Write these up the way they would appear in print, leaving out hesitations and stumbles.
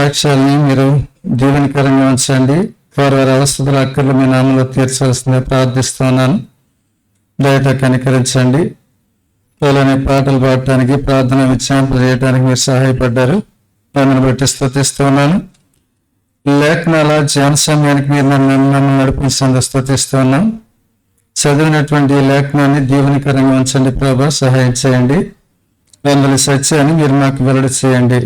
సాక్ష్యాలని మీరు దీవెనకరంగా ఉంచండి. వారి అవస్థల అక్కర్లు మీ నామంలో తీర్చవలసిందే ప్రార్థిస్తున్నాను. దయతో కనికరించండి. అలానే పాటలు పాడటానికి, ప్రార్థన విజ్ఞాపన చేయడానికి మీరు సహాయపడ్డారు. దానిని బట్టి స్తుతిస్తున్నాను. లేఖనాల ధ్యాన సమయానికి మీరు నన్ను నడిపించండి, స్తుతిస్తున్నాం. చదివినటువంటి లేఖనాన్ని దీవెనకరంగా ఉంచండి ప్రభా, సహాయం చేయండి. అందులో సత్యాన్ని మీరు మాకు వెల్లడి చేయండి.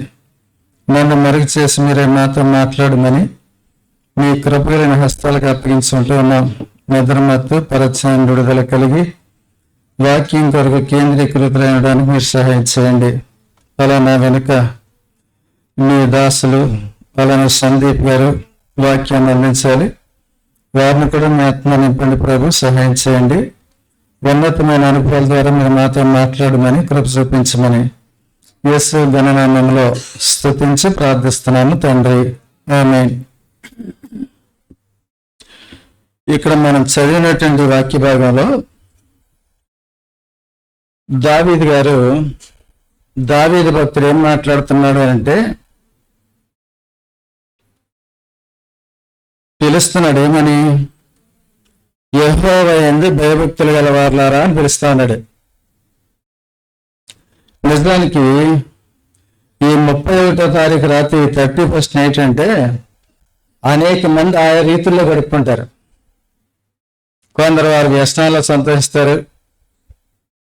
నన్ను మరుగు చేసి మీరే నాతో మాట్లాడమని మీ కృపగలిగిన హస్తాలకు అప్పగించుకుంటూ ఉన్నాం. నిద్రమత్తు పరచాన్ని విడుదల కలిగి వాక్యం కొరకు కేంద్రీకృతమవడానికి మీరు సహాయం చేయండి. అలా నా వెనుక మీ దాసులు అలానే సందీప్ గారు వాక్యాన్ని అందించాలి. వారిని కూడా మీ ఆత్మ నింపండి ప్రభు, సహాయం చేయండి. ఉన్నతమైన అనుభవాల ద్వారా మీరు మాతో మాట్లాడమని కృప చూపించమని యేసు ఘననామంలో స్తుతించి ప్రార్థిస్తున్నాను తండ్రి, ఆమేన్. ఇక్కడ మనం చదివినటువంటి వాక్య భాగంలో దావీదు భక్తుడు ఏం మాట్లాడుతున్నాడు అంటే, పిలుస్తున్నాడు ఏమని, యెహోవా యందు భయభక్తులు గలవారులారా అని పిలుస్తా ఉన్నాడు. నిజానికి ఈ 31వ తారీఖు రాత్రి 31st నైట్ అంటే అనేక మంది ఆయా రీతుల్లో గడుపుకుంటారు. కొందరు వారి వ్యసనాల్లో సంతోషిస్తారు.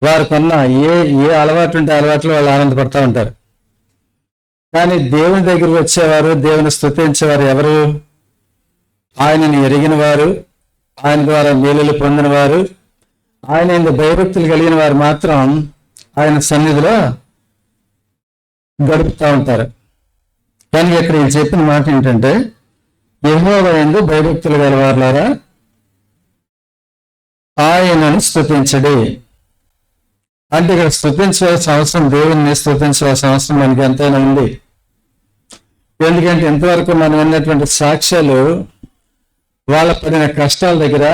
వారికున్న ఏ అలవాటు ఉంటే అలవాట్లు వాళ్ళు ఆనందపడతా ఉంటారు. కానీ దేవుని దగ్గరికి వచ్చేవారు, దేవుని స్తుతించేవారు ఎవరు? ఆయనని ఎరిగిన వారు, ఆయన ద్వారా మేలులు పొందిన వారు, ఆయన ఇందు భయభక్తులు కలిగిన వారు మాత్రం ఆయన సన్నిధిలో గడుపుతూ ఉంటారు. కానీ ఇక్కడ నేను చెప్పిన మాట ఏంటంటే, యెహోవా యందు భయభక్తులు గలవారులారా ఆయనను స్తుతించడి అంటే, ఇక్కడ స్తుతించవలసిన అవసరం, దేవుణ్ణి స్తుతించవలసిన అవసరం మనకి ఎంతైనా ఉంది. ఎందుకంటే ఇంతవరకు మనం విన్నటువంటి సాక్ష్యాలు వాళ్ళ పడిన కష్టాల దగ్గర,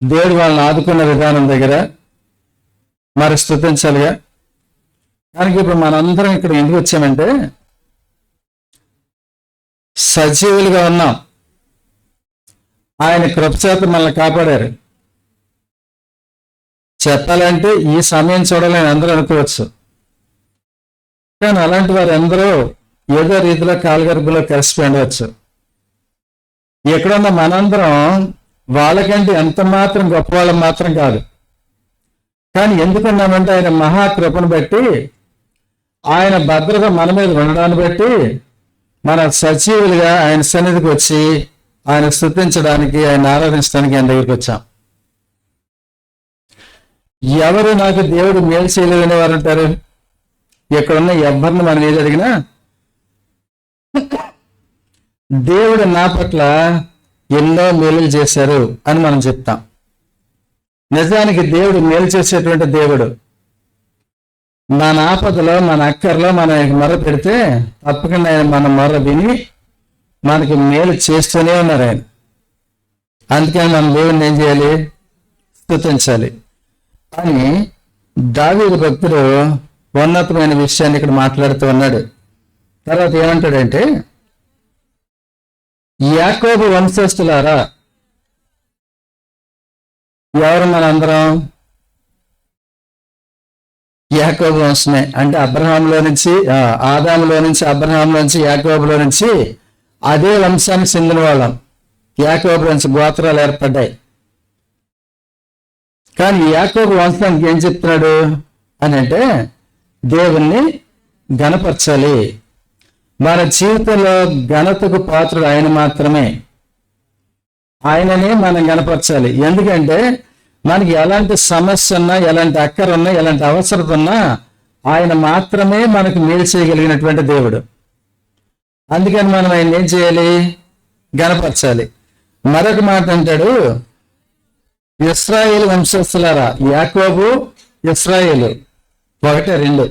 దేవుడు వాళ్ళని ఆదుకున్న విధానం దగ్గర మరి స్తుతించాలిగా. దానికి ఇప్పుడు మనందరం ఇక్కడ ఎందుకు వచ్చామంటే, సజీవులుగా ఉన్నాం. ఆయన కృపచేత మనల్ని కాపాడారు. చెప్పాలంటే ఈ సమయం చూడాలని అందరూ అనుకోవచ్చు. కానీ అలాంటి వారు అందరూ ఏదో రీతిలో కాలగర్భంలో కలిసిపోయి ఉండవచ్చు. ఎక్కడున్న మనందరం వాళ్ళకంటే ఎంత మాత్రం గొప్పవాళ్ళం మాత్రం కాదు. కానీ ఎందుకున్నామంటే ఆయన మహాకృపను బట్టి, ఆయన భద్రత మన మీద ఉండడాన్ని బట్టి మన సజీవులుగా ఆయన సన్నిధికి వచ్చి ఆయన స్తుతించడానికి, ఆయన ఆరాధించడానికి ఆయన దగ్గరికి వచ్చాం. ఎవరు నాకు దేవుడు మేలు చేయలేదనే వారు ఉంటారు. ఎక్కడున్న ఎవరిని మనం ఏది అడిగినా, దేవుడు నా పట్ల ఎన్నో మేలులు చేశారు అని మనం చెప్తాం. నిజానికి దేవుడు మేలు చేసేటువంటి దేవుడు. మన ఆపదలో, మన అక్కర్లో మన మొర పెడితే తప్పకుండా ఆయన మన మొర విని మనకి మేలు చేస్తూనే ఉన్నారు ఆయన. అందుకని మనం దేవుడిని ఏం చేయాలి? స్తుతించాలి. కానీ దావీదు భక్తుడు ఉన్నతమైన విషయాన్ని ఇక్కడ మాట్లాడుతూ ఉన్నాడు. తర్వాత ఏమంటాడంటే, యాకోబు వంశస్థులారా, ఎవరు మనందరం? యాకోబు వంశమే. అంటే అబ్రహాంలో నుంచి, ఆదాములో నుంచి, అబ్రహాంలో నుంచి, యాకోబులో నుంచి అదే వంశానికి చెందిన వాళ్ళం. యాకోబు నుంచి గోత్రాలు ఏర్పడ్డాయి. కానీ యాకోబు వంశానికి ఏం చెప్తున్నాడు అని అంటే, దేవుణ్ణి ఘనపరచాలి. మన జీవితంలో ఘనతకు పాత్రుడు ఆయన మాత్రమే. ఆయననే మనం ఘనపరచాలి. ఎందుకంటే మనకి ఎలాంటి సమస్య ఉన్నా, ఎలాంటి అక్కర ఉన్నా, ఎలాంటి అవసరం ఉన్నా ఆయన మాత్రమే మనకు మేలు చేయగలిగినటువంటి దేవుడు. అందుకని మనం ఆయన ఏం చేయాలి? ఘనపరచాలి. మరొక మాట అంటాడు, ఇశ్రాయేలు వంశస్థులారా. యాకోబు, ఇశ్రాయేలు ఒకటే, రెండు.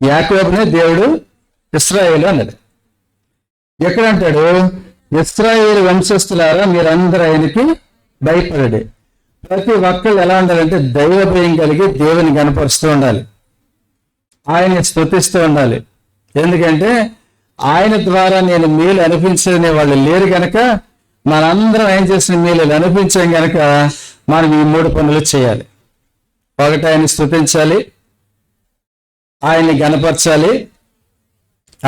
యాకోబునే దేవుడు ఇశ్రాయేలు అన్నది. ఎక్కడంటాడు? ఇశ్రాయేలు వంశస్థులారా మీరందరూ ఆయనకి భయపడండి. ప్రతి ఒక్కళ్ళు ఎలా ఉండాలంటే దైవ భయం కలిగి దేవుని గణపరుస్తూ ఉండాలి, ఆయన్ని స్తుతిస్తూ ఉండాలి. ఎందుకంటే ఆయన ద్వారా నేను మేలు అనిపించని వాళ్ళు లేరు గనక మనందరం ఏం చేసిన మేలు అనిపించాం గనక మనం ఈ 3 పనులు చేయాలి. ఒకటి, ఆయన్ని స్తుతించాలి, ఆయన్ని గణపరచాలి,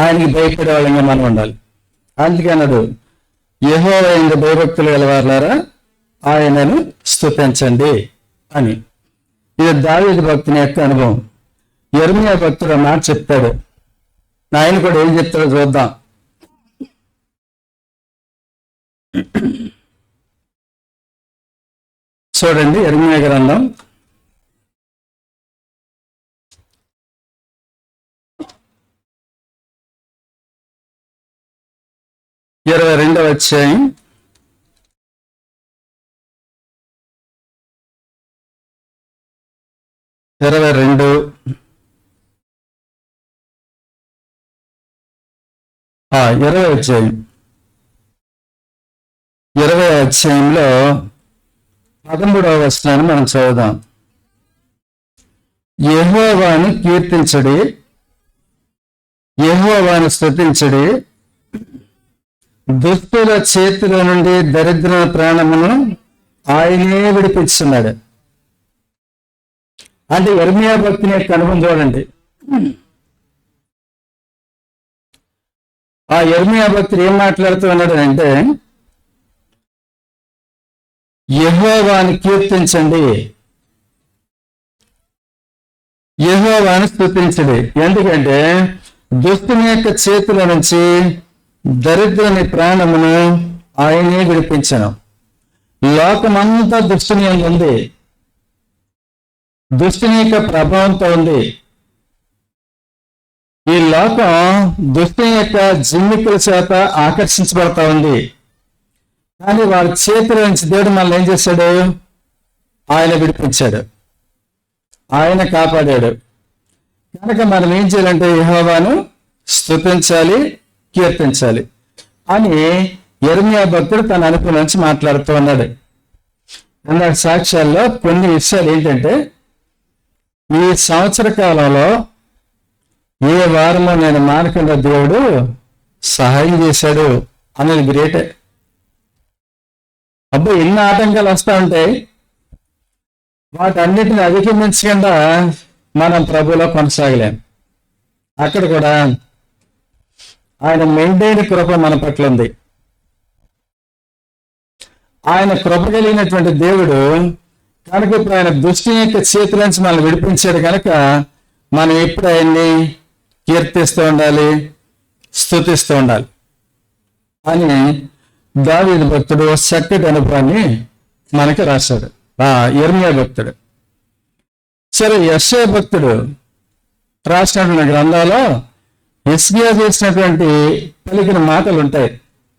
ఆయనకి భయపడే వాళ్ళంగా మనం ఉండాలి. అందుకన్నాడు, యెహోవా యందు భయభక్తులు గలవారులారా ఆయనను స్తుతించండి అని. ఇది దావీదు భక్తుని యొక్క అనుభవం. యెర్మీయా భక్తుడు ఆ మాట చెప్తాడు. ఆయన కూడా ఏం చెప్తాడో చూద్దాం. చూడండి, యెర్మీయా గ్రంథం 22వ అధ్యాయం 22 20వ అధ్యాయం 20వ అధ్యాయంలో 13వ వచనాన్ని మనం చదువుదాం. యెహోవాను కీర్తించడి, యెహోవాను స్తుతించడి, దుష్టుల చేతిలో నుండి దరిద్ర ప్రాణమును ఆయనే విడిపించున్నాడు. అంటే యెర్మీయా భక్తుని యొక్క అనుభవం చూడండి. ఆ యెర్మీయా భక్తుడు ఏం మాట్లాడుతూ ఉన్నాడు అంటే, యెహోవాను కీర్తించండి, యెహోవాను స్తుతించండి. ఎందుకంటే దుష్టుని యొక్క చేతుల నుంచి దరిద్రుని ప్రాణమును ఆయనే విడిపించను. లోకమంతా దుష్టుని యందు ఉంది, దుష్టుని యొక్క ప్రభావంతో ఉంది. ఈ లోకం దుష్టుని యొక్క జిమ్మికుల చేత ఆకర్షించబడతా ఉంది. కానీ వారి చేతుల నుంచి దేవుడు మనల్ని ఏం చేశాడు? ఆయన విడిపించాడు, ఆయన కాపాడాడు. కనుక మనం ఏం చేయాలంటే యెహోవాను స్తుతించాలి, కీర్తించాలి అని యెర్మీయా భక్తుడు తన అనుభవం నుంచి మాట్లాడుతూ ఉన్నాడు. అన్న సాక్ష్యాల్లో కొన్ని విషయాలు ఏంటంటే, ఈ సంవత్సర కాలంలో ఏ వారమో నేను మానకుండా దేవుడు సహాయం చేశాడు అనేది గ్రేటే. అబ్బో, ఎన్ని ఆటంకాలు వస్తూ ఉంటాయి, వాటన్నిటిని అధిగమించకుండా మనం ప్రభువులో కొనసాగలేం. అక్కడ కూడా ఆయన మెండైన కృప మన పట్ల ఉంది. ఆయన కృప కలిగినటువంటి దేవుడు కనుక ఇప్పుడు ఆయన దుష్టి యొక్క చేతుల నుంచి మనల్ని విడిపించాడు కనుక మనం ఎప్పుడు ఆయన్ని కీర్తిస్తూ ఉండాలి, స్తుతిస్తూ ఉండాలి అని దావీదు భక్తుడు చక్కటి అనుభవాన్ని మనకి రాశాడు. యెర్మీయా భక్తుడు. సరే, యెషయా భక్తుడు రాసినటువంటి గ్రంథాల్లో హిజ్కియా చేసినటువంటి పలికిన మాటలు ఉంటాయి.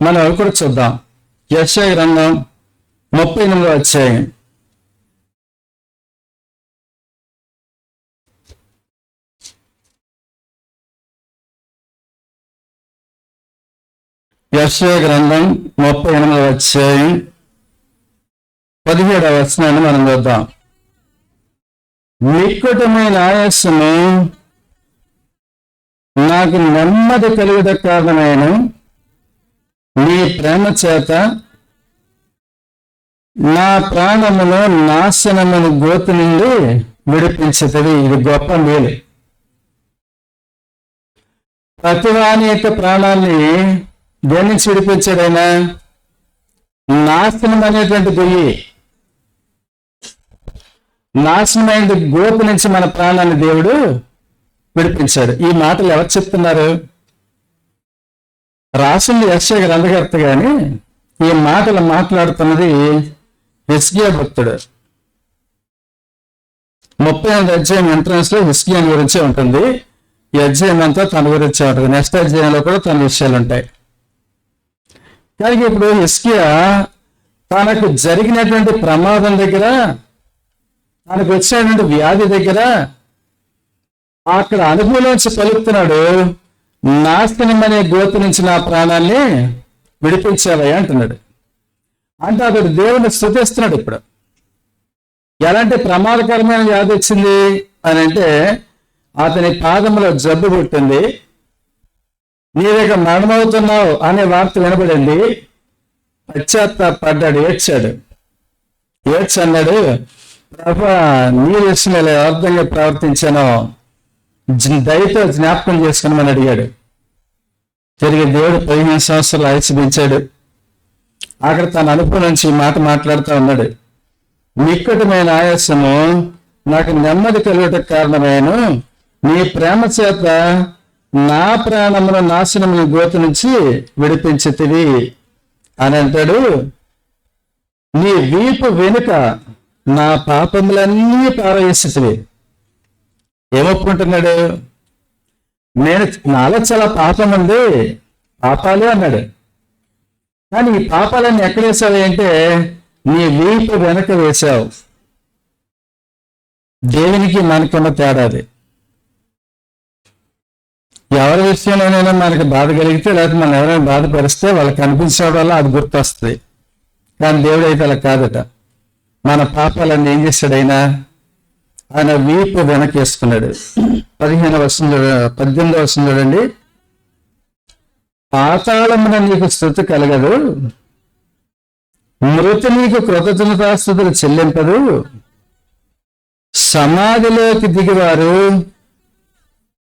మనం అవి కూడా చూద్దాం. యెషయా గ్రంథం 38వ అధ్యాయం. యెషయా గ్రంథం 38వ అధ్యాయం 17వ వచనాన్ని మనం చూద్దాం. నిక్కుటమైన ఆయాసము నాకు నెమ్మది కలుగుట కారణమైన నీ ప్రేమ చేత నా ప్రాణమును నాశనమును గోతు నుండి విడిపించుతుంది. ఇది గొప్ప మేలు. ప్రతివాని యొక్క ప్రాణాన్ని దేని నుంచి విడిపించాడైనా? నాశనం అనేటువంటి గొయ్యి, నాశనమైన గోపు నుంచి మన ప్రాణాన్ని దేవుడు విడిపించాడు. ఈ మాటలు ఎవరు చెప్తున్నారు? రాసింది యెషయా గ్రంథకర్త, కానీ ఈ మాటలు మాట్లాడుతున్నది హిజ్కియా భక్తుడు. 38వ అధ్యాయం ఎంట్రన్స్ లో హిజ్కియా గురించే ఉంటుంది. ఈ అధ్యాయం అంతా తన గురించే ఉంటుంది. నెక్స్ట్ అధ్యాయంలో కూడా తన విషయాలు ఉంటాయి. కానీ ఇప్పుడు హిజ్కియా తనకు జరిగినటువంటి ప్రమాదం దగ్గర, తనకు వచ్చినటువంటి వ్యాధి దగ్గర అక్కడ అనుభవంలోంచి పలుకుతున్నాడు, నాశనం అనే గోతు నుంచి నా ప్రాణాన్ని విడిపించావయ్యా అంటున్నాడు. అంటే అతడు దేవుని స్తుతిస్తున్నాడు. ఇప్పుడు ఎలాంటి ప్రమాదకరమైన వ్యాధి వచ్చింది అని అంటే, అతని పాదంలో జబ్బు పుట్టింది, నీవేక మరణమవుతున్నావు అనే వార్త వినబడింది. పశ్చాత్తాపడ్డాడు, ఏడ్చాడు. అన్నాడు, ప్రభా నీ విషయంలో అర్థంగా ప్రవర్తించానో దయతో జ్ఞాపకం చేసుకున్నామని అడిగాడు. తిరిగి దేవుడు 15 సంవత్సరాలు ఆయుష్ పెంచాడు. అక్కడ తన అనుభవం నుంచి ఈ మాట మాట్లాడుతూ ఉన్నాడు. నిక్కటమైన ఆయాసము నాకు నెమ్మది కలుగుటకు కారణమైన నీ ప్రేమ చేత నా ప్రాణమును నాశనముని గోతు నుంచి విడిపించితివి అని అంటాడు. నీ వీపు వెనుక నా పాపములన్నీ పారవేసితివి. ఏమొప్పుకుంటున్నాడు? నాలో చాలా పాపం ఉంది, పాపాలే అన్నాడు. కానీ ఈ పాపాలన్నీ ఎక్కడ వేసావు అంటే నీ వీపు వెనక వేశావు. దేవునికి మనకున్న తేడాది. ఎవరి విషయంలోనైనా మనకి బాధ కలిగితే లేకపోతే మనం ఎవరైనా బాధపరిస్తే వాళ్ళకి కనిపించడం వల్ల అది గుర్తొస్తుంది. కానీ దేవుడు అయితే అలా కాదట. మన పాపాలన్నీ ఏం చేశాడు? ఆయన వీపు వెనకేసుకున్నాడు. 18వ వచనం చూడండి. పాతాళమున నీకు స్తుతి కలగదు, మృతి నీకు కృతజ్ఞతాస్తుతులు చెల్లింపదు, సమాధిలోకి దిగివారు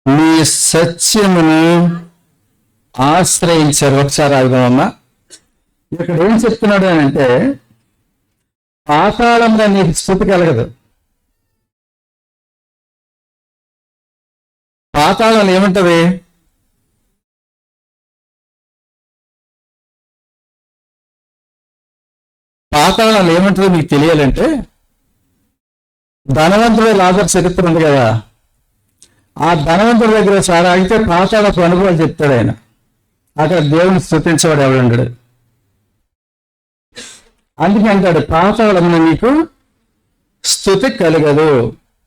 నీ సత్యమును ఆశ్రయించారు. ఒకసారి ఆగుదామమ్మా. ఇక్కడ ఏం చెప్తున్నాడు అని అంటే, పాతాళమున నీకు స్తుతి కలగదు. పాతాళంలో ఏముంటది? పాతాళంలో ఏముంటుందో మీకు తెలియాలంటే, ధనవంతుడు లాజరు చరిత్ర ఉంది కదా, ఆ ధనవంతుడి దగ్గర సార్ ఆగితే పాతాళపు అనుభవాలు చెప్తాడు ఆయన. అక్కడ దేవుని స్తుతించేవాడు ఎవడంటాడు. అందుకే అంటాడు, పాతాళమున నీకు స్తుతి కలగదు,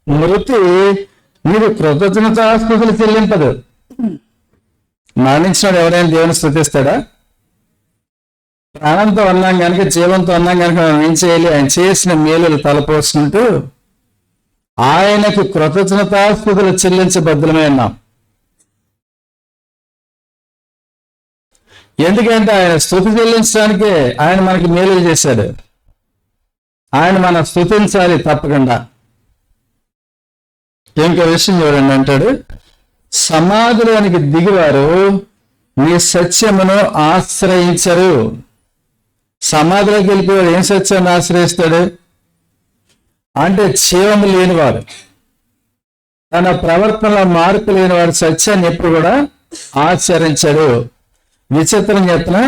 మృతి నీకు కృతజ్ఞతాస్తుతులు చెల్లింపదు. మరణించినాడు ఎవరైనా దేవుని స్తుతిస్తాడా? ప్రాణంతో ఉన్నాం కనుక, జీవంతో ఉన్నాం కనుక మనం ఏం చేయాలి? ఆయన చేసిన మేలులు తలపోసుకుంటూ ఆయనకు కృతజ్ఞతాస్తుతులు చెల్లించబద్ధులమే ఉన్నాం. ఎందుకంటే ఆయన స్తుతి చెల్లించడానికే ఆయన మనకి మేలులు చేశాడు. ఆయన మనం స్తుతించాలి తప్పకుండా. ఇంకో విషయం చూడండి, అంటాడు, సమాధిలోనికి దిగివారు నీ సత్యమును ఆశ్రయించరు. సమాధిలోకి వెళ్ళిపోయాడు, ఏం సత్యాన్ని ఆశ్రయిస్తాడు అంటే జీవము లేనివాడు, తన ప్రవర్తనలో మార్పు లేనివాడు సత్యాన్ని ఎప్పుడు కూడా ఆచరించాడు. విచిత్రం చెప్పిన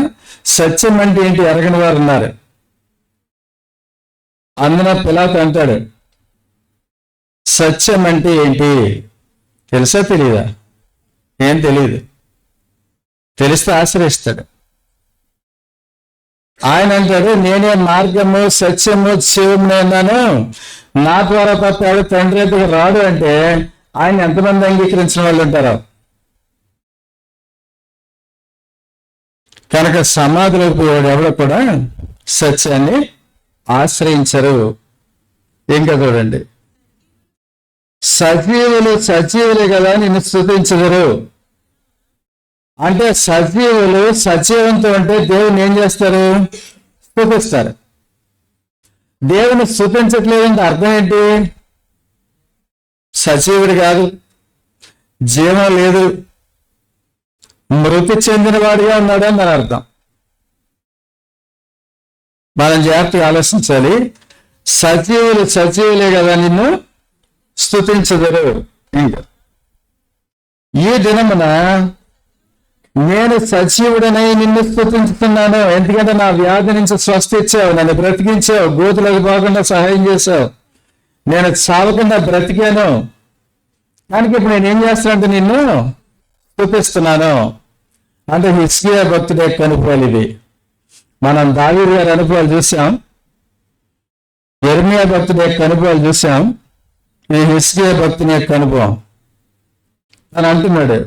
సత్యం అంటే ఏంటి ఎరగని వారు ఉన్నారు. అందున పిలాతు అంటాడు, సత్యం అంటే ఏంటి తెలుసా తెలీదా? ఏం తెలియదు. తెలిస్తే ఆశ్రయిస్తాడు. ఆయన అంటాడు, నేనే మార్గము సత్యము జీవము అన్నాను, నా ద్వారా తప్ప ఎవడు తండ్రి దగ్గర రాడు అంటే ఆయన ఎంతమంది అంగీకరించిన వాళ్ళు ఉంటారో. కనుక సమాధిలోకి పోయాడు ఎవడో కూడా సత్యాన్ని ఆశ్రయించరు. ఇంకా చూడండి, సజీవులే కదా నిన్ను స్తుతించరు అంటే, సజీవులు సజీవంతో అంటే దేవుని ఏం చేస్తారు? స్తుతిస్తారు. దేవుని స్తుతించట్లేదంటే అర్థం ఏంటి? సజీవుడు కాదు, జీవం లేదు, మృతి చెందినవాడిగా ఉన్నాడు అని దాని అర్థం. మనం జాగ్రత్తగా ఆలోచించాలి. సజీవులే కదా నిన్ను స్తుతించదరు. ఇంకా ఈ దినమున నేను సజీవుడనై నిన్ను స్తుతించుతున్నాను, ఎందుకంటే నా వ్యాధి నుంచి స్వస్థ ఇచ్చావు, నన్ను బ్రతికించావు, గోతులకు పోకుండా సహాయం చేశావు, నేను చావకుండా బ్రతికాను. దానికి ఇప్పుడు నేను ఏం చేస్తానంటే నిన్ను స్తుతిస్తున్నాను. అంటే హిజ్కియా భక్తుడి యొక్క అనుభవాలు ఇవి. మనం దావీదు గారి అనుభవాలు చూసాం, యెర్మీయా భక్తుడి యొక్క అనుభవాలు చూసాం. ఈ హిజ్కియా భక్తుని యొక్క అనుభవం అని అంటున్నాడు,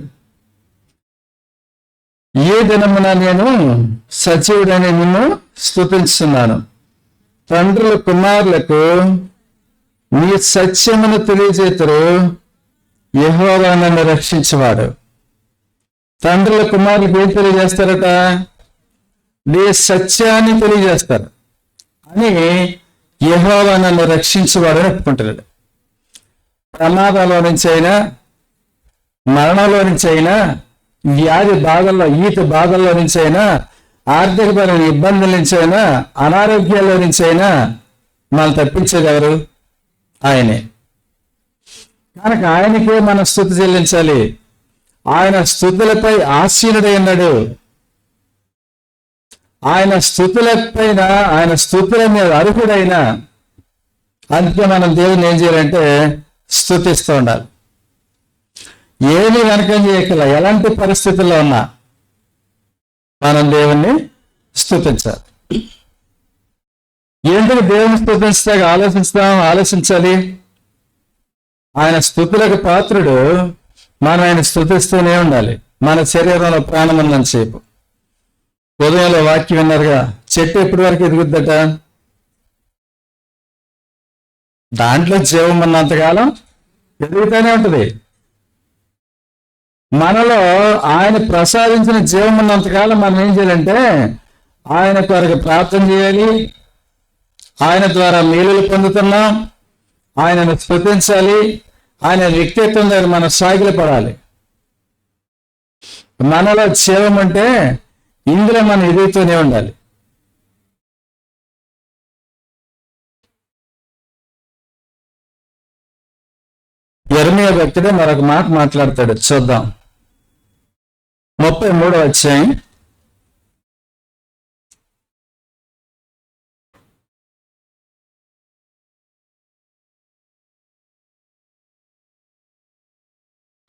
ఏ దినమున నేను సజీవుడని నిన్ను స్తుతించుతున్నాను. తండ్రుల కుమారులకు నీ సత్యమును తెలియజేతురు, యెహోవా నన్ను రక్షించేవాడు. తండ్రుల కుమారులకు ఏం తెలియజేస్తారట? నీ సత్యాన్ని తెలియజేస్తారు అని యెహోవా నన్ను రక్షించువాడని ఒప్పుకుంటున్నాడు. ప్రమాదంలో నుంచి అయినా, మరణంలో నుంచి అయినా, వ్యాధి బాధల్లో, ఈత బాధల్లో నుంచి అయినా, ఆర్థికపరమైన ఇబ్బందుల నుంచి అయినా, అనారోగ్యాల్లో నుంచి అయినా మనం తప్పించేది ఎవరు? ఆయనే. కనుక ఆయనకే మనం స్తుతి చెల్లించాలి. ఆయన స్తుతులపై ఆసీనుడై ఉన్నాడు. ఆయన స్తుతుల పైన, ఆయన స్తుతుల మీద అర్హుడైన. అందుకే మనం దేవుని ఏం చేయాలంటే స్తుతిస్తూ ఉండాలి. ఏమి వెనకం చేయగల, ఎలాంటి పరిస్థితుల్లో ఉన్నా మనం దేవుణ్ణి స్తుతించాలి. ఎందుకు దేవుని స్తుతిస్తే ఆలోచించాలి. ఆయన స్తుతులకు పాత్రుడు. మనం ఆయన స్తుతిస్తూనే ఉండాలి. మన శరీరంలో ప్రాణం ఉన్నంతసేపు. ఉదయంలో వాక్యం విన్నారుగా, చెట్టు ఎప్పటి వరకు ఎదుగుద్దట? దాంట్లో జీవం ఉన్నంతకాలం ఎదుగుతూనే ఉంటుంది. మనలో ఆయన ప్రసాదించిన జీవం ఉన్నంతకాలం మనం ఏం చేయాలంటే ఆయన కొరకు ప్రార్థన చేయాలి. ఆయన ద్వారా మేలులు పొందుతున్నాం, ఆయనను స్తుతించాలి. ఆయన వ్యక్తిత్వం దగ్గర మనం సాగిలపడాలి. మనలో జీవం అంటే ఇందులో మనం ఎదుగుతూనే ఉండాలి. యెర్మీయా భక్తుడే మరొక మాట మాట్లాడతాడు, చూద్దాం. 33వ అధ్యాయం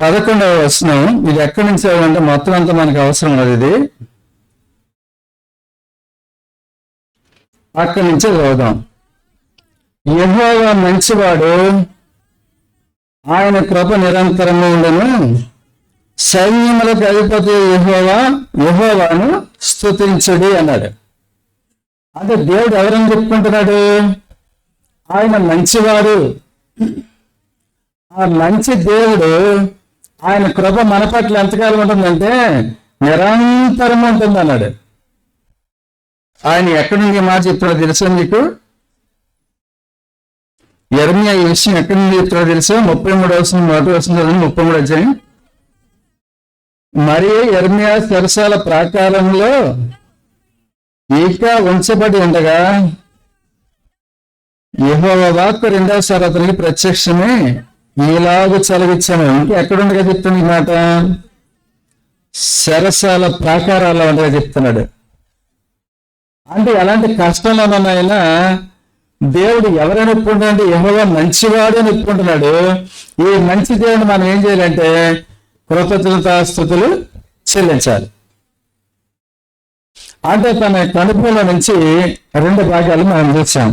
11వ వచనం. ఇది ఎక్కడి నుంచి అంటే మొత్తం అంతా మనకు అవసరం లేదు. ఇది అక్కడి నుంచే చదువుదాం. యెహోవా మంచివాడు, ఆయన కృప నిరంతరంగా ఉండను. సైన్యములకు అధిపతి యెహోవాను స్తుతించుడి అన్నాడు. అంటే దేవుడు ఎవరని చెప్పుకుంటున్నాడు? ఆయన మంచివాడు. ఆ మంచి దేవుడు, ఆయన కృప మన పట్ల ఎంతకాలం ఉంటుందంటే నిరంతరం ఉంటుంది అన్నాడు. ఆయన ఎక్కడి నుంచి మాట చెప్తాడో తెలుసా మీకు? యెర్మీయా ఈ విషయం ఎక్కడి నుంచి చెప్తాడో తెలుసా? 33వ వచనం, 1వ వచనం చదవండి. 33వ అధ్యాయం. మరి యెర్మీయా చెరసాల ప్రాకారంలో ఇంకా ఉంచబడి ఉండగా యెహోవా వాక్కు రెండవసారి అతనికి ప్రత్యక్షమే ఇలాగ చదివించాను. ఇంకా ఎక్కడుండగా చెప్తుంది ఈ మాట? చెరసాల ప్రాకారాల్లో ఉండగా చెప్తున్నాడు. అంటే ఎలాంటి కష్టంలో ఉన్నాయన్నా దేవుడు ఎవరైనా ఒప్పుకుంటాడంటే యెహోవా మంచివాడు అని ఒప్పుకుంటున్నాడు. ఈ మంచి దేవుడిని మనం ఏం చేయాలంటే కృతజ్ఞతాస్తుతులు చెల్లించాలి. అంటే తన కనుపుల నుంచి 2 భాగాలు మనం చూసాం.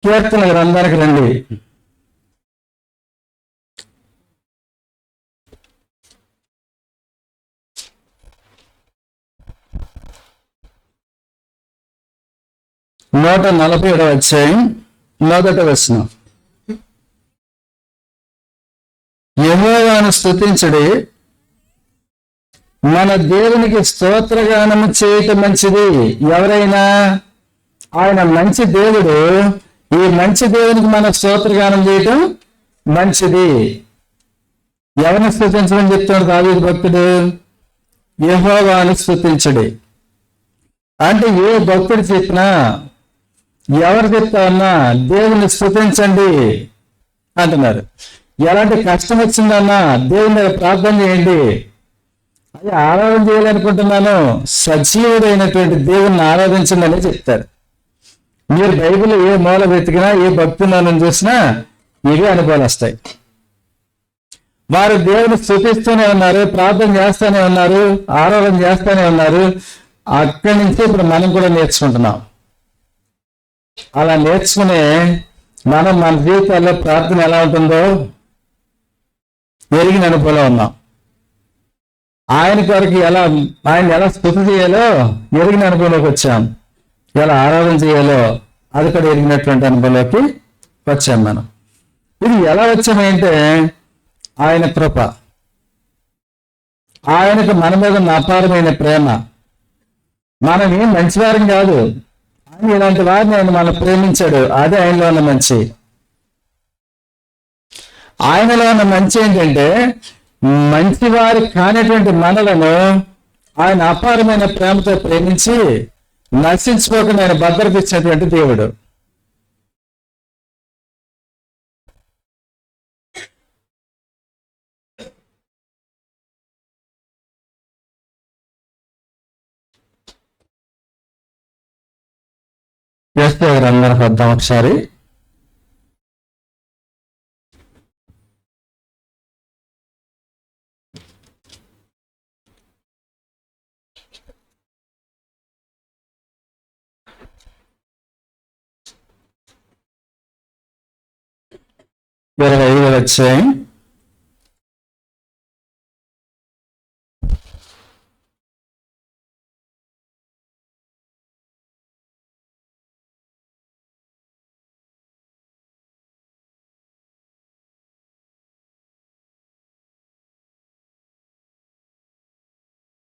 కీర్తన గ్రంథానికి రండి. నూట 47వ అధ్యాయం 1వ వచనం. యెహోవాను స్తుతించుడి, మన దేవునికి స్తోత్రగానము చేయటం మంచిది. ఎవరైనా ఆయన మంచి దేవుడు, ఈ మంచి దేవునికి మన స్తోత్రగానం చేయటం మంచిది. ఎవరిని స్తుతించమని చెప్తాడు దావీదు భక్తుడు? యెహోవాను స్తుతించుడి. అంటే ఏ భక్తుడు చెప్పినా, ఎవరు చెప్తా ఉన్నా దేవుని స్తుతించండి అంటున్నారు. ఎలాంటి కష్టం వచ్చిందన్నా దేవుని దగ్గర ప్రార్థన చేయండి. అది ఆరాధన చేయాలనుకుంటున్నాను, సజీవుడైనటువంటి దేవుణ్ణి ఆరాధించండి అని చెప్తారు. మీరు బైబిల్ ఏ మూల వెతికినా, ఏ భక్తులను చూసినా ఇవే అనుభవాలు వస్తాయి. వారు దేవుని స్తుతిస్తూనే ఉన్నారు, ప్రార్థన చేస్తూనే ఉన్నారు, ఆరాధన చేస్తూనే ఉన్నారు. అక్కడి నుంచి ఇప్పుడు మనం కూడా నేర్చుకుంటున్నాం. అలా నేర్చుకునే మనం మన జీవితాల్లో ప్రార్థన ఎలా ఉంటుందో ఎరిగిన అనుభవంలో ఉన్నాం. ఆయన కొరకు ఆయన ఎలా స్తుతి చేయాలో ఎరిగిన అనుభవంలోకి వచ్చాం. ఎలా ఆరాధన చేయాలో అది కూడా ఎరిగినటువంటి అనుభవంలోకి వచ్చాం మనం. ఇది ఎలా వచ్చామంటే ఆయన కృప. ఆయనకు మన మీద ఉన్న అపారమైన ప్రేమ. మనం ఏం మంచివారం కాదు, ఆయన ఇలాంటి వారిని ఆయన మనం ప్రేమించాడు. అదే ఆయనలో ఉన్న మంచి. ఆయనలో ఉన్న మంచి ఏంటంటే, మంచివారి కానిటువంటి మనలను ఆయన అపారమైన ప్రేమతో ప్రేమించి నశించుకోకుండా ఆయన భద్రత ఇచ్చినటువంటి దేవుడు. యెషయా గ్రంథానికి వద్దాం ఒకసారి. ఇరవై 25వ అధ్యాయం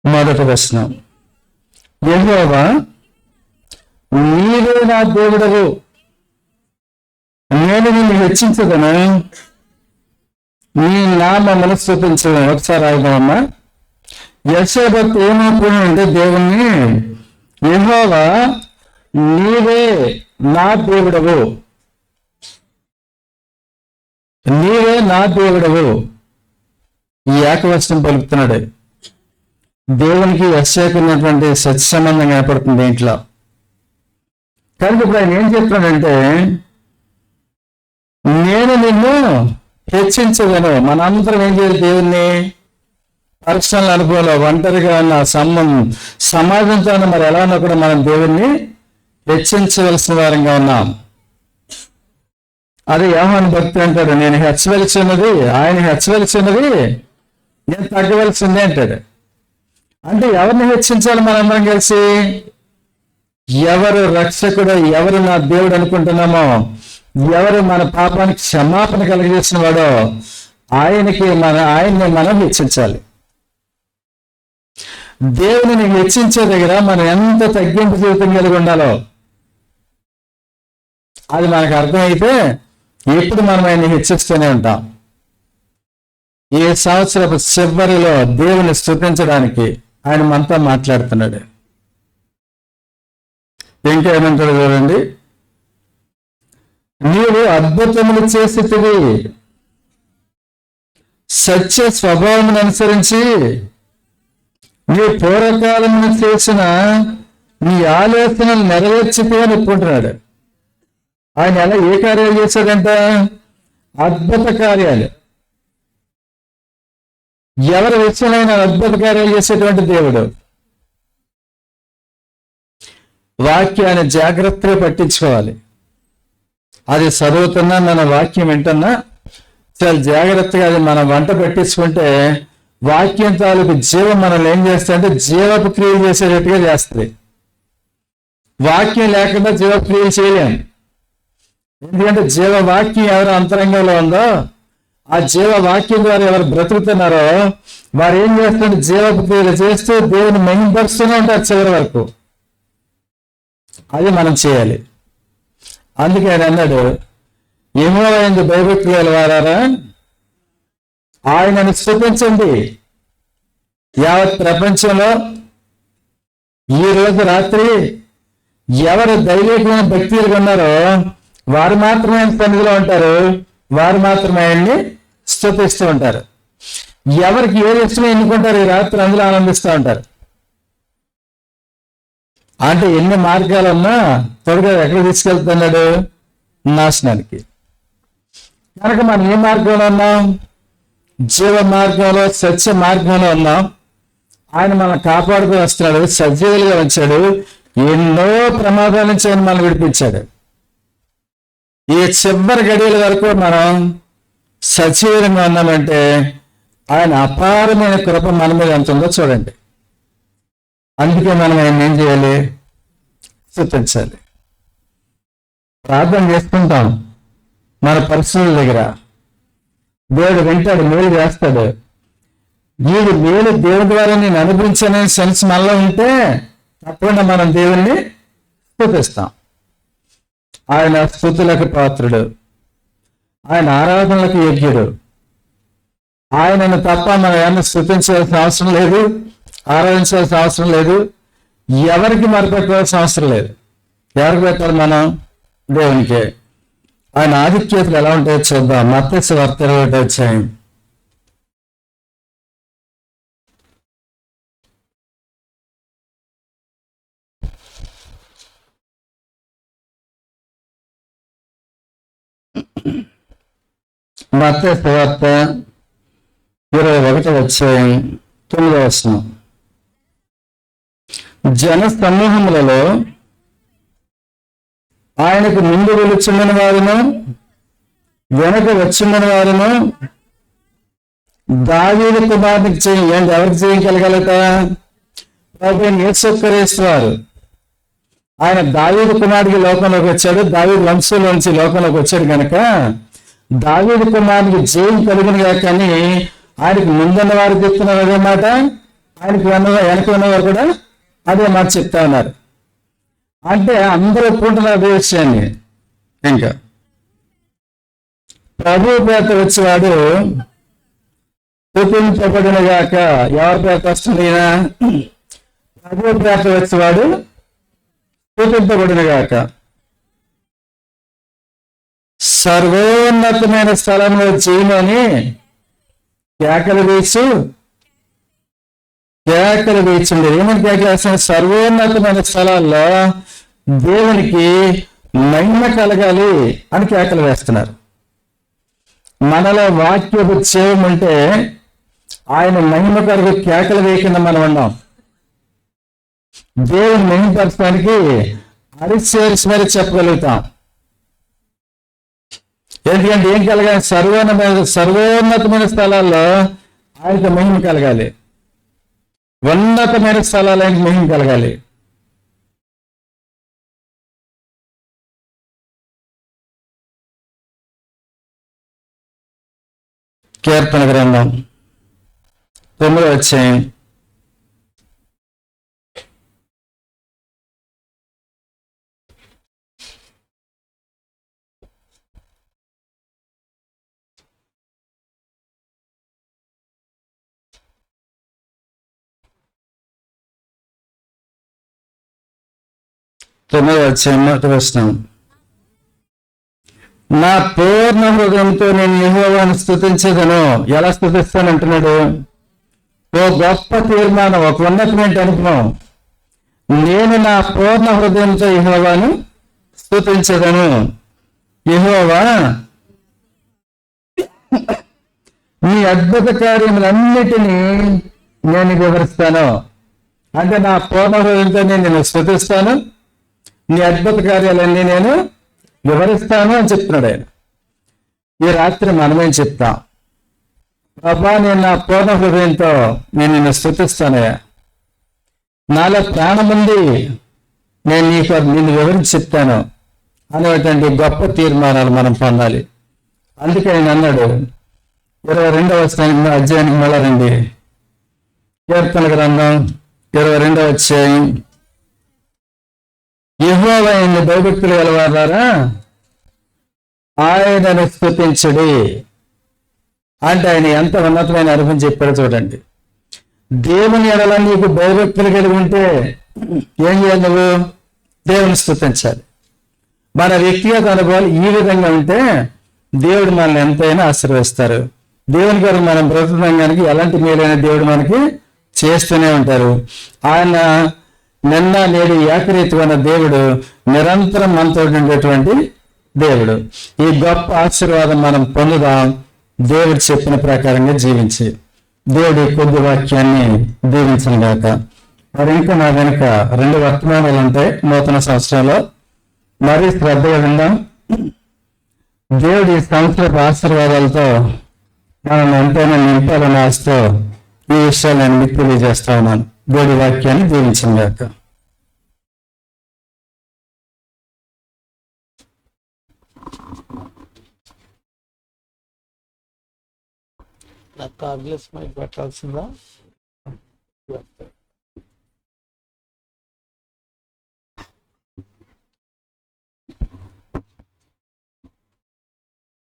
మొదటి వచనం. యెహోవా నీవే నా దేవుడవు, నేను నిన్ను హెచ్చించదను, నీ నామమును స్తుతించదను. ఒకసారి ఆగుదామమ్మా. యెషయా భక్తి ఏమనుకున్నాడంటే దేవుణ్ణి, యెహోవా నీవే నా దేవుడవు, నీవే నా దేవుడవు. ఈ ఏకవచనం పలుకుతున్నాడు. దేవునికి యెషయాకు ఉన్నటువంటి సత్య సంబంధం ఏర్పడుతుంది దీంట్లో. కనుక ఇప్పుడు ఆయన ఏం చెప్తున్నాడంటే, నేను నిన్ను హెచ్చించదను. మనందరం ఏం చేయాలి? దేవుణ్ణి పర్సనల్ అనుభవంలో ఒంటరిగా ఉన్న సమాజంతో మరి ఎలా ఉన్నా కూడా మనం దేవుణ్ణి హెచ్చించవలసిన వారంగా ఉన్నాం. అదే యోహాను భక్తి అంటాడు, నేను హెచ్చవలసి ఉన్నది, ఆయన హెచ్చవలసి ఉన్నది, నేను తగ్గవలసిందే అంటాడు. అంటే ఎవరిని హెచ్చించాలి? మనందరం కలిసి ఎవరు రక్షకుడు, ఎవరు నా దేవుడు అనుకుంటున్నామో, ఎవరు మన పాపానికి క్షమాపణ కలిగజేసిన వాడో ఆయన్ని మనం హెచ్చించాలి. దేవుని హెచ్చించే దగ్గర మనం ఎంత తగ్గింపు జీవితం కలిగి ఉండాలో అది మనకు అర్థమైతే ఎప్పుడు మనం ఆయన్ని హెచ్చిస్తూనే ఉంటాం. ఈ సంవత్సరపు చివరిలో దేవుని స్తుతించడానికి ఆయన మనతో మాట్లాడుతున్నాడు. ఇంకేమంటాడు చూడండి. నీవు అద్భుతములు చేసితివి, సత్య స్వభావం అనుసరించి నీ పూర్వకాలమును చేసిన నీ ఆలోచనలు నెరవేర్చితే అని ఒప్పుకుంటున్నాడు. ఆయన ఎలా ఏ కార్యాలు చేశాడంట? అద్భుత కార్యాలు. ఎవరి విషయంలో అద్భుత కార్యాలు చేసేటువంటి దేవుడు. వాక్యాన్ని జాగ్రత్తగా పట్టించుకోవాలి. అది చదువుతున్నా మన వాక్యం వింటున్నా చాలా జాగ్రత్తగా అది మనం వంట పెట్టించుకుంటే వాక్యం తాలూకు జీవం మనల్ని ఏం చేస్తుందంటే జీవపు క్రియలు చేసేటట్టుగా చేస్తుంది. వాక్యం లేకుండా జీవక్రియలు చేయలేము. ఎందుకంటే జీవవాక్యం ఎవరు అంతరంగంలో ఉందో ఆ జీవవాక్యం ద్వారా ఎవరు బ్రతుకుతున్నారో వారు ఏం చేస్తుంటే జీవపు క్రియలు చేస్తూ దేవుని మహిమపరుస్తూనే ఉంటారు చివరి వరకు. అది మనం చేయాలి. అందుకే ఆయన అన్నాడు, యెహోవా యందు భయభక్తి గల వారారా ఆయనను స్తుతించండి. యావత్ ప్రపంచంలో ఈ రోజు రాత్రి ఎవరు దైవికమైన భక్తులుగా ఉన్నారో వారు మాత్రమే ఆయన సన్నిధిలో ఉంటారు, వారు మాత్రమే ఆయన్ని స్తుతిస్తూ ఉంటారు. ఎవరికి ఏది ఇష్టమో ఎన్నుకుంటారు ఈ రాత్రి అందులో ఆనందిస్తూ ఉంటారు. అంటే ఎన్ని మార్గాలన్నా త్వరగా ఎక్కడ తీసుకెళ్తున్నాడు? నాశనానికి. కనుక మనం ఏ మార్గంలో ఉన్నాం? జీవ మార్గంలో, సత్య మార్గంలో ఉన్నాం. ఆయన మనం కాపాడుతూ వస్తున్నాడు, సజీవులుగా ఉంచాడు, ఎన్నో ప్రమాదాల నుంచి ఆయన మనం విడిపించాడు. ఈ చివరి గడియల వరకు మనం సజీవులంగా ఉన్నామంటే ఆయన అపారమైన కృప మన మీద ఎంత ఉందో చూడండి. అందుకే మనం ఆయన ఏం చేయాలి? స్తుతించాలి. ప్రార్థన చేసుకుంటాం మన పరిస్థితుల దగ్గర. దేవుడు వింటాడు, మేలు చేస్తాడు. వీడు మేలు దేవుడి ద్వారా నేను అనుభవించనే సెన్స్ మనలో ఉంటే తప్పకుండా మనం దేవుణ్ణి స్తుతిస్తాం. ఆయన స్తుతులకు పాత్రుడు, ఆయన ఆరాధనలకు యోగ్యుడు. ఆయనను తప్ప మనం ఏమన్నా స్తుతించాల్సిన అవసరం లేదు, ఆరాధించాల్సిన అవసరం లేదు, ఎవరికి మరిపెట్టాల్సిన అవసరం లేదు. ఎవరికి పెట్టాలి మనం? దేవునికే. ఆయన ఆధిక్యతలు ఎలా ఉంటాయో చూద్దాం. మత్తయి సువార్త 21వ అధ్యాయం. మత్తయి సువార్త 21వ అధ్యాయం 9వ వచనం. జన సమూహములలో ఆయనకు ముందు వెలుచుండిన వారును వెనక వచ్చుండిన వారును దావీదు కుమారునికి చేయండి. ఎవరికి చేయగలగలట? ప్రభువైన యేసుక్రీస్తు వారు. ఆయన దావీదు కుమారుడికి లోకంలోకి వచ్చాడు, దావీదు వంశంలోంచి లోకంలోకి వచ్చాడు కనుక దావీదు కుమారునికి జయం కలిగినగా. కానీ ఆయనకి ముందున్న వారు చెప్తున్నారు అదే మాట, ఆయనకి వెనక ఉన్నవారు కూడా అదే మాట చెప్తా ఉన్నారు. అంటే అందరూ ఒప్పుకుంటున్నారు అదే విషయాన్ని. ఇంకా ప్రభు పేట వచ్చేవాడు స్తుతించబడిన గాక. ఎవరి పేట వస్తుంది? ప్రభు పేట వచ్చేవాడు స్తుతించబడిన గాక. సర్వోన్నతమైన స్థలంలో చేయమని కేకలు వేయించండి. ఏమని కేకలు వేస్తాను? సర్వోన్నతమైన స్థలాల్లో దేవునికి మహిమ కలగాలి అని కేకలు వేస్తున్నారు. మనలో వాక్యపు చేయమంటే ఆయన మహిమ కలుగు కేకలు వేయకుండా మనం ఉన్నాం. దేవుని మహిమపరచడానికి అరిచేసి మరి చెప్పగలుగుతాం. ఎందుకంటే ఏం కలగాలి? సర్వోన్నతమైన స్థలాల్లో ఆయనకు మహిమ కలగాలి, ఉన్నతమైన స్థలాలు ఆయనకు మహిమ కలగాలి. కీర్తన గ్రంథం 9వ అధ్యాయం 9వ అధ్యాయం 1వ వచనం. నా పూర్ణ హృదయంతో నేను యెహోవాను స్తుతించేదను. ఎలా స్తుతిస్తానంటున్నాడు? ఓ గొప్ప తీర్మానం, ఒక ఉన్నతమైన అనుభవం. నేను నా పూర్ణ హృదయంతో యెహోవాను స్తుతించేదను. యెహోవా నీ అద్భుత కార్యములన్నిటినీ నేను వివరిస్తాను. అంటే నా పూర్ణ హృదయంతో నేను స్తుతిస్తాను, నీ అద్భుత కార్యాలన్నీ నేను వివరిస్తాను అని చెప్తున్నాడు ఆయన. ఈ రాత్రి మనమేం చెప్తాం? ప్రభా, నేను నా పూర్ణ హృదయంతో నేను నిన్ను స్తుతిస్తానయ్యా, నాలో ప్రాణం ఉంది, నేను నిన్ను వివరించి చెప్తాను అనేటువంటి గొప్ప తీర్మానాలు మనం పొందాలి. అందుకే ఆయన అన్నాడు 22వ అధ్యాయానికి మళ్ళా రండి. కీర్తన గ్రంథం 22వ అధ్యాయం. యెహోవా ఆయన్ని భయభక్తులు గలవారా ఆయనను స్తుతించుడి. అంటే ఆయన ఎంత ఉన్నతమైన అనుభవం చెప్పాడో చూడండి. దేవుని ఎడల నీకు భయభక్తులు కలిగి ఉంటే ఏం చేయాలి? నువ్వు దేవుని స్తుతించాలి. మన వ్యక్తిగత అనుభవాలు ఈ విధంగా ఉంటే దేవుడు మనల్ని ఎంతైనా ఆశీర్వదిస్తారు. దేవుని గారు మనం బ్రతుకుతానికి ఎలాంటి మేలైన దేవుడు మనకి చేస్తూనే ఉంటారు. ఆయన నిన్న నేడు ఏకరీతిగా ఉన్న దేవుడు, నిరంతరం మనతో ఉండేటువంటి దేవుడు. ఈ గొప్ప ఆశీర్వాదం మనం పొందుదాం దేవుడు చెప్పిన ప్రకారంగా జీవించి. దేవుడి కొద్ది వాక్యాన్ని దీవించను గాక. మరి ఇంకా నా వెనుక 2 వర్తమానాలు ఉంటాయి నూతన సంవత్సరంలో. మరీ శ్రద్ధగా విందాం. దేవుడి సంవత్సరపు ఆశీర్వాదాలతో మనం ఎంతైనా నింపాలని ఆశతో ఈ విషయాలు నేను మీకు తెలియజేస్తా ఉన్నాను. దేవుడి వాక్యాన్ని దీవించను గాక. నాకు కార్డ్లెస్ మైక్ పెట్టాల్సిందా?